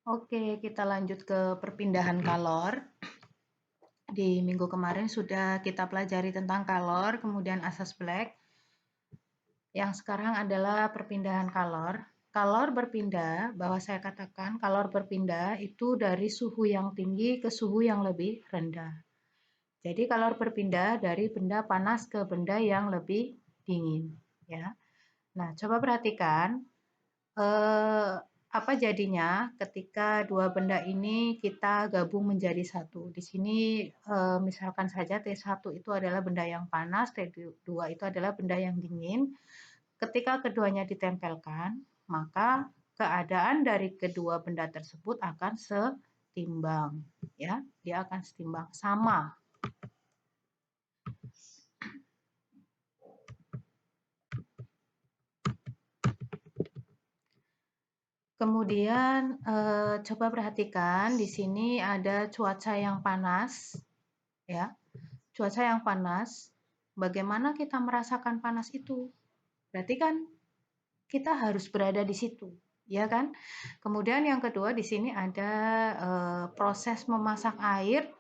Oke, kita lanjut ke perpindahan kalor. Di minggu kemarin sudah kita pelajari tentang kalor, kemudian asas Black. Yang sekarang adalah perpindahan kalor. Kalor berpindah, bahwa saya katakan kalor berpindah itu dari suhu yang tinggi ke suhu yang lebih rendah. Jadi kalor berpindah dari benda panas ke benda yang lebih dingin. Ya. Nah, coba perhatikan apa jadinya ketika dua benda ini kita gabung menjadi satu. Di sini misalkan saja T1 itu adalah benda yang panas, T2 itu adalah benda yang dingin. Ketika keduanya ditempelkan, maka keadaan dari kedua benda tersebut akan setimbang, ya, dia akan setimbang, sama. Kemudian coba perhatikan di sini ada cuaca yang panas, ya. Cuaca yang panas, bagaimana kita merasakan panas itu? Berarti kan kita harus berada di situ, ya kan? Kemudian yang kedua di sini ada proses memasak air,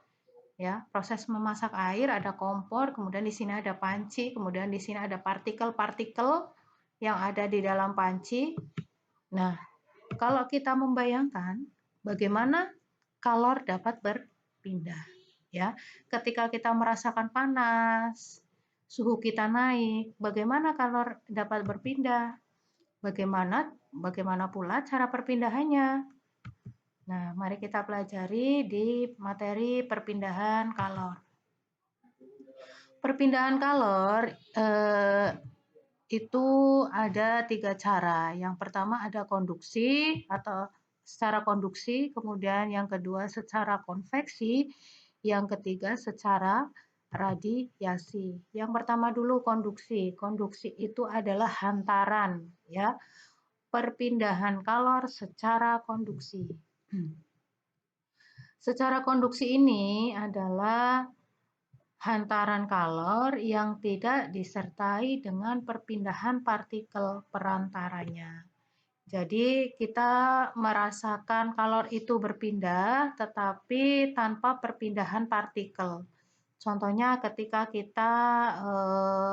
ya. Proses memasak air ada kompor, kemudian di sini ada panci, kemudian di sini ada partikel-partikel yang ada di dalam panci. Nah, kalau kita membayangkan bagaimana kalor dapat berpindah, ya. Ketika kita merasakan panas, suhu kita naik, bagaimana kalor dapat berpindah? Bagaimana pula cara perpindahannya? Nah, mari kita pelajari di materi perpindahan kalor. Perpindahan kalor itu ada 3 cara. Yang pertama ada konduksi atau secara konduksi, kemudian yang kedua secara konveksi, yang ketiga secara radiasi. Yang pertama dulu konduksi. Konduksi itu adalah hantaran, ya. Perpindahan kalor secara konduksi. Secara konduksi ini adalah hantaran kalor yang tidak disertai dengan perpindahan partikel perantaranya. Jadi kita merasakan kalor itu berpindah tetapi tanpa perpindahan partikel. Contohnya ketika kita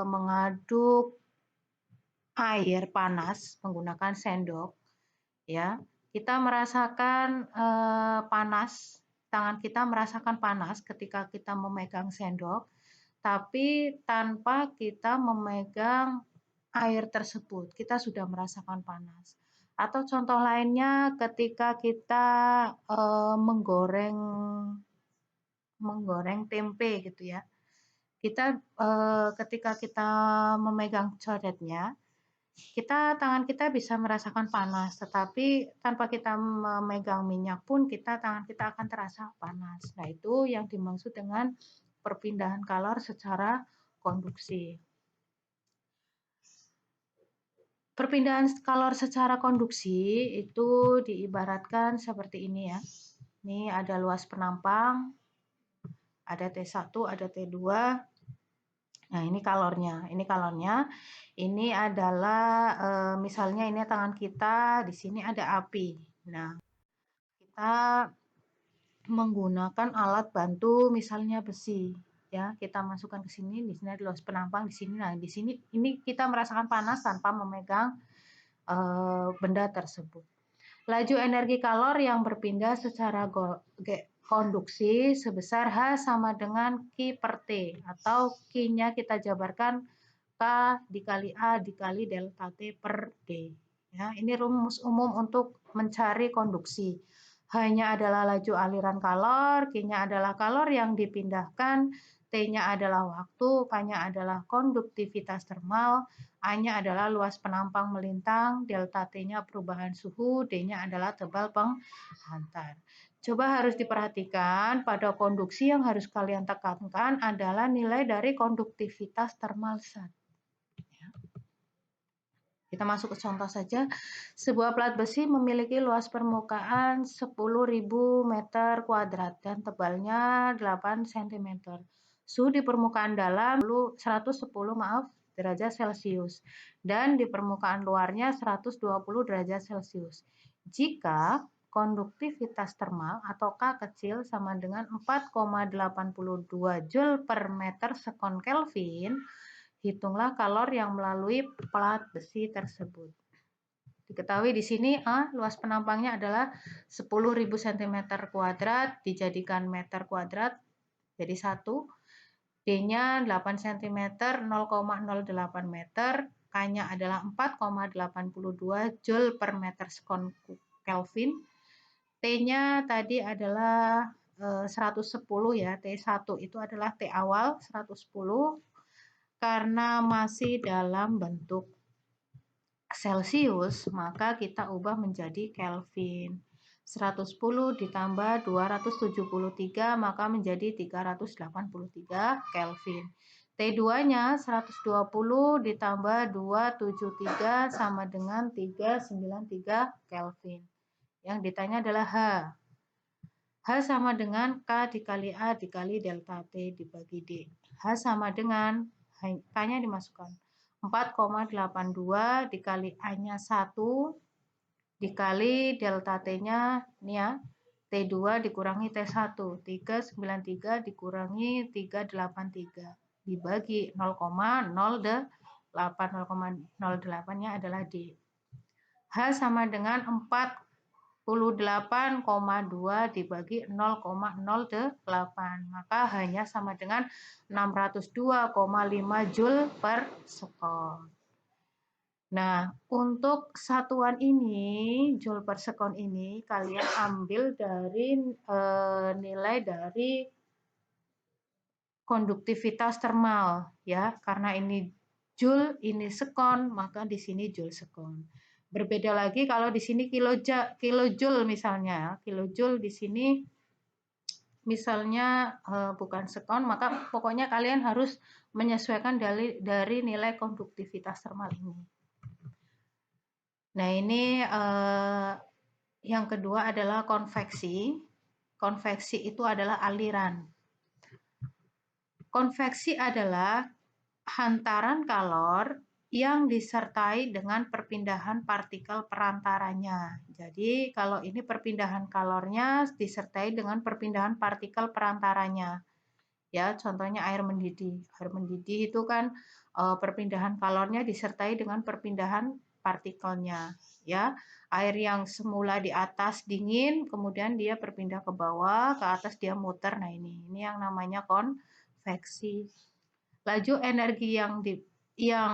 mengaduk air panas menggunakan sendok, ya, kita merasakan panas, tangan kita merasakan panas ketika kita memegang sendok, tapi tanpa kita memegang air tersebut, kita sudah merasakan panas. Atau contoh lainnya ketika kita menggoreng tempe gitu ya. Kita ketika kita memegang coretnya, tangan kita bisa merasakan panas, tetapi tanpa kita memegang minyak pun tangan kita akan terasa panas. Nah, itu yang dimaksud dengan perpindahan kalor secara konduksi. Perpindahan kalor secara konduksi itu diibaratkan seperti ini ya. Ini ada luas penampang, ada T1, ada T2. Nah, ini kalornya. Ini adalah misalnya ini tangan kita, di sini ada api. Nah, kita menggunakan alat bantu misalnya besi, ya. Kita masukkan ke sini, di sini ada luas penampang di sini. Nah, di sini ini kita merasakan panas tanpa memegang benda tersebut. Laju energi kalor yang berpindah secara konduksi sebesar H sama dengan Q per T, atau Q-nya kita jabarkan K dikali A dikali delta T per D. Ya, ini rumus umum untuk mencari konduksi. H-nya adalah laju aliran kalor, Q-nya adalah kalor yang dipindahkan, T-nya adalah waktu, K-nya adalah konduktivitas termal, A-nya adalah luas penampang melintang, delta T-nya perubahan suhu, D-nya adalah tebal penghantar. Coba harus diperhatikan, pada konduksi yang harus kalian tekankan adalah nilai dari konduktivitas termal zat. Kita masuk ke contoh saja. Sebuah plat besi memiliki luas permukaan 10.000 meter kuadrat dan tebalnya 8 cm. Suhu di permukaan dalam 110 derajat Celcius dan di permukaan luarnya 120 derajat Celcius. Jika konduktivitas termal atau K kecil sama dengan 4,82 Joule per meter sekon Kelvin, hitunglah kalor yang melalui plat besi tersebut. Diketahui di sini luas penampangnya adalah 10.000 cm2 dijadikan meter kuadrat jadi 1. D-nya 8 cm 0,08 meter, K-nya adalah 4,82 Joule per meter sekon Kelvin. T-nya tadi adalah 110 ya, T1 itu adalah T awal 110 karena masih dalam bentuk Celsius, maka kita ubah menjadi Kelvin. 110 ditambah 273 maka menjadi 383 Kelvin. T2-nya 120 ditambah 273 sama dengan 393 Kelvin. Yang ditanya adalah H. H sama dengan K dikali A dikali delta T dibagi D. H sama dengan, K-nya dimasukkan. 4,82 dikali A-nya 1 dikali delta T-nya ini ya, T2 dikurangi T1, 393 dikurangi 383 dibagi 0,08, 0,08-nya adalah D. H sama dengan 48,2 dibagi 0,08, maka hanya sama dengan 602,5 Joule per sekon. Nah, untuk satuan ini, Joule per sekon ini, kalian ambil dari nilai dari konduktivitas termal, ya, karena ini Joule, ini sekon, maka di sini Joule sekon. Berbeda lagi kalau di sini kilojoule misalnya, kilojoule di sini misalnya bukan sekon, maka pokoknya kalian harus menyesuaikan dari nilai konduktivitas termal ini. Nah, ini yang kedua adalah konveksi. Konveksi itu adalah aliran. Konveksi adalah hantaran kalor yang disertai dengan perpindahan partikel perantaranya. Jadi kalau ini perpindahan kalornya disertai dengan perpindahan partikel perantaranya. Ya, contohnya air mendidih. Air mendidih itu kan perpindahan kalornya disertai dengan perpindahan partikelnya. Ya, air yang semula di atas dingin, kemudian dia berpindah ke bawah, ke atas dia muter. Nah, ini yang namanya konveksi. Laju energi yang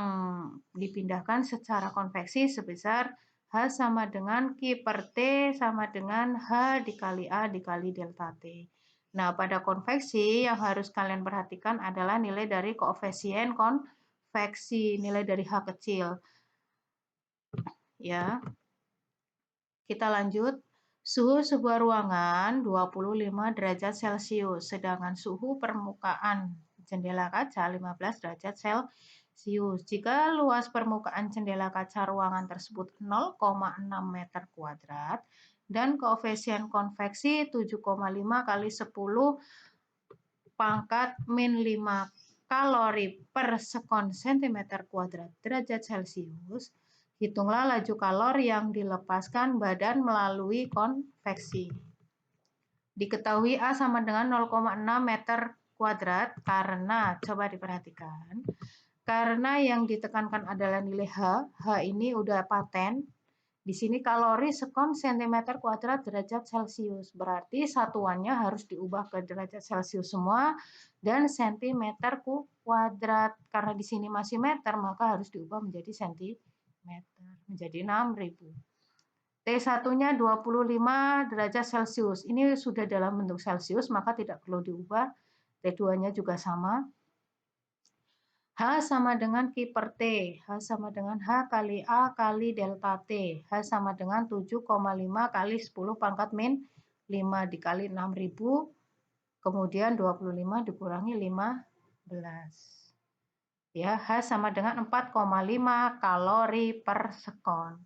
dipindahkan secara konveksi sebesar H sama dengan Q per T sama dengan H dikali A dikali delta T. Nah, pada konveksi yang harus kalian perhatikan adalah nilai dari koefisien konveksi, nilai dari H kecil. Ya. Kita lanjut. Suhu sebuah ruangan 25 derajat Celcius, sedangkan suhu permukaan jendela kaca 15 derajat Celcius. Jika luas permukaan jendela kaca ruangan tersebut 0,6 meter kuadrat dan koefisien konveksi 7,5 kali 10 pangkat min 5 kalori per sekon centimeter kuadrat derajat Celcius, hitunglah laju kalor yang dilepaskan badan melalui konveksi. Diketahui A sama dengan 0,6 meter kuadrat karena, coba diperhatikan, karena yang ditekankan adalah nilai H. H ini udah paten. Di sini kalori sekon centimeter kuadrat derajat Celcius. Berarti satuannya harus diubah ke derajat Celcius semua dan centimeter kuadrat. Karena di sini masih meter, maka harus diubah menjadi centimeter. Menjadi 6.000. T1-nya 25 derajat Celcius. Ini sudah dalam bentuk Celcius, maka tidak perlu diubah. T2-nya juga sama. H sama dengan Q per T. H sama dengan H kali A kali delta T. H sama dengan 7,5 kali 10 pangkat min 5 dikali 6.000. Kemudian 25 dikurangi 15. Ya, H sama dengan 4,5 kalori per sekon.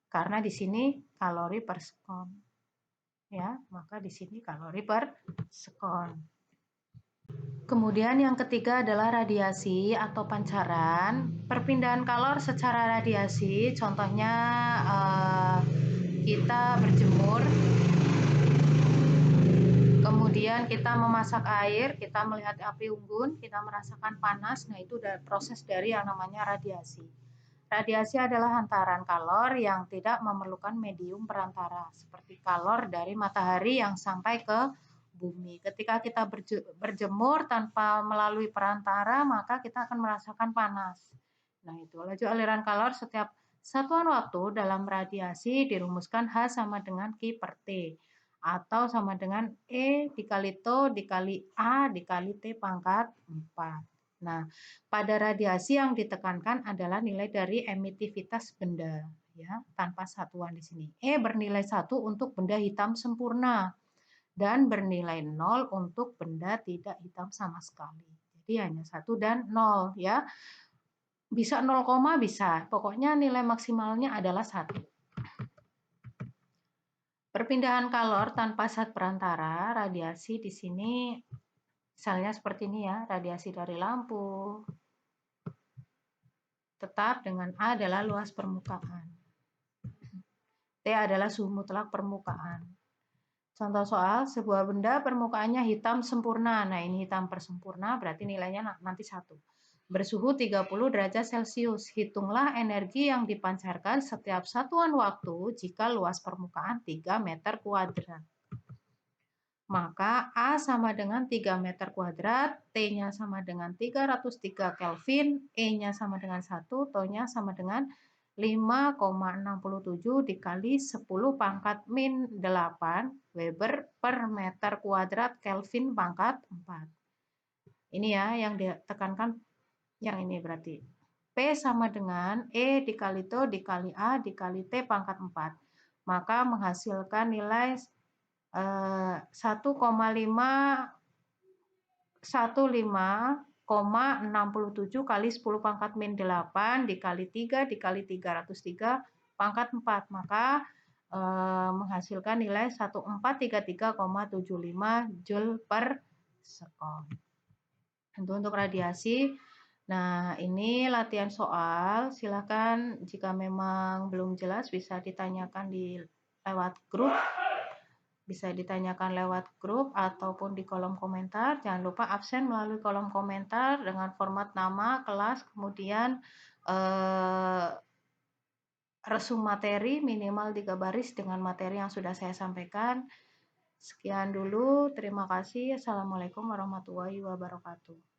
Karena di sini kalori per sekon. Ya, maka di sini kalori per sekon. Kemudian yang ketiga adalah radiasi atau pancaran. Perpindahan kalor secara radiasi, contohnya kita berjemur, kemudian kita memasak air, kita melihat api unggun, kita merasakan panas. Nah, itu proses dari yang namanya radiasi. Radiasi adalah hantaran kalor yang tidak memerlukan medium perantara, seperti kalor dari matahari yang sampai ke bumi. Ketika kita berjemur tanpa melalui perantara, maka kita akan merasakan panas. Nah, itu laju aliran kalor setiap satuan waktu dalam radiasi dirumuskan H sama dengan Q per T, atau sama dengan E dikali TO dikali A dikali T pangkat 4. Nah, pada radiasi yang ditekankan adalah nilai dari emitivitas benda, ya, tanpa satuan di sini. E bernilai 1 untuk benda hitam sempurna dan bernilai 0 untuk benda tidak hitam sama sekali. Jadi hanya 1 dan 0, ya. Bisa 0, bisa. Pokoknya nilai maksimalnya adalah 1. Perpindahan kalor tanpa zat perantara, radiasi di sini misalnya seperti ini ya, radiasi dari lampu. Tetap dengan A adalah luas permukaan. T adalah suhu mutlak permukaan. Contoh soal, sebuah benda permukaannya hitam sempurna. Nah, ini hitam persempurna, berarti nilainya nanti 1. Bersuhu 30 derajat Celcius. Hitunglah energi yang dipancarkan setiap satuan waktu jika luas permukaan 3 meter kuadrat. Maka A sama dengan 3 meter kuadrat, T-nya sama dengan 303 Kelvin, E-nya sama dengan 1, TO-nya sama dengan 5,67 dikali 10 pangkat min 8 Weber per meter kuadrat Kelvin pangkat 4. Ini ya yang ditekankan yang ini berarti. P sama dengan E dikali TO dikali A dikali T pangkat 4. Maka menghasilkan nilai 1,567 kali 10 pangkat min 8 dikali 3 dikali 303 pangkat 4. Maka menghasilkan nilai 1433,75 Joule per sekon. Untuk radiasi. Nah, ini latihan soal. Silakan jika memang belum jelas bisa ditanyakan lewat grup. Bisa ditanyakan lewat grup ataupun di kolom komentar. Jangan lupa absen melalui kolom komentar dengan format nama, kelas, kemudian resum materi minimal 3 baris dengan materi yang sudah saya sampaikan. Sekian dulu, terima kasih. Assalamualaikum warahmatullahi wabarakatuh.